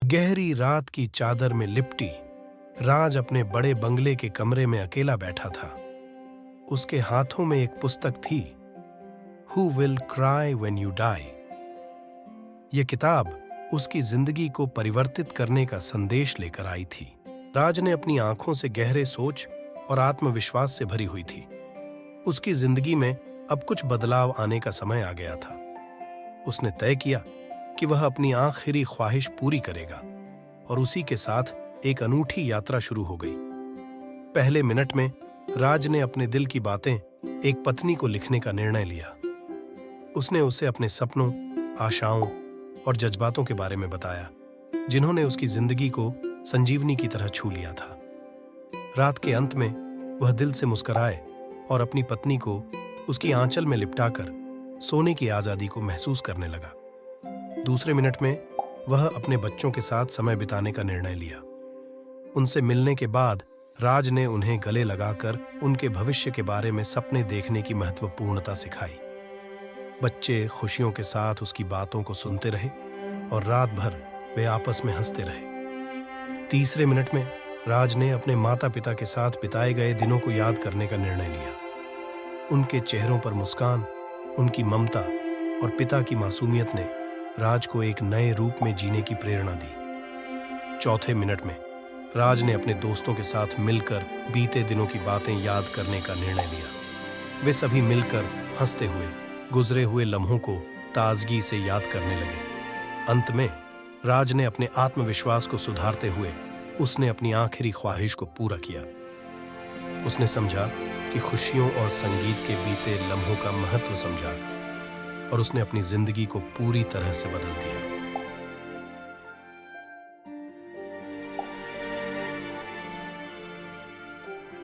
गहरी रात की चादर में लिपटी राज अपने बड़े बंगले के कमरे में अकेला बैठा था। उसके हाथों में एक पुस्तक थी, who will cry when you die. यह किताब उसकी जिंदगी को परिवर्तित करने का संदेश लेकर आई थी। राज ने अपनी आंखों से गहरे सोच और आत्मविश्वास से भरी हुई थी। उसकी जिंदगी में अब कुछ बदलाव आने का समय आ गया था। उसने तय किया कि वह अपनी आखिरी ख्वाहिश पूरी करेगा और उसी के साथ एक अनूठी यात्रा शुरू हो गई। पहले मिनट में राज ने अपने दिल की बातें एक पत्नी को लिखने का निर्णय लिया। उसने उसे अपने सपनों, आशाओं और जज्बातों के बारे में बताया, जिन्होंने उसकी जिंदगी को संजीवनी की तरह छू लिया था। रात के अंत में वह दिल से मुस्कुराए और अपनी पत्नी को उसकी आंचल में लिपटाकर सोने की आजादी को महसूस करने लगा। दूसरे मिनट में वह अपने बच्चों के साथ समय बिताने का निर्णय लिया। उनसे मिलने के बाद राज ने उन्हें गले लगाकर उनके भविष्य के बारे में सपने देखने की महत्वपूर्णता सिखाई। बच्चे खुशियों के साथ उसकी बातों को सुनते रहे और रात भर वे आपस में हंसते रहे। तीसरे मिनट में राज ने अपने माता पिता के साथ बिताए गए दिनों को याद करने का निर्णय लिया। उनके चेहरों पर मुस्कान, उनकी ममता और पिता की मासूमियत ने राज को एक नए रूप में जीने की प्रेरणा दी। चौथे मिनट में राज ने अपने दोस्तों के साथ मिलकर बीते दिनों की बातें याद करने का निर्णय लिया। वे सभी मिलकर हंसते हुए गुजरे हुए लम्हों को ताजगी से याद करने लगे। अंत में राज ने अपने आत्मविश्वास को सुधारते हुए उसने अपनी आखिरी ख्वाहिश को पूरा किया। उसने समझा कि खुशियों और संगीत के बीते लम्हों का महत्व समझा और उसने अपनी जिंदगी को पूरी तरह से बदल दिया।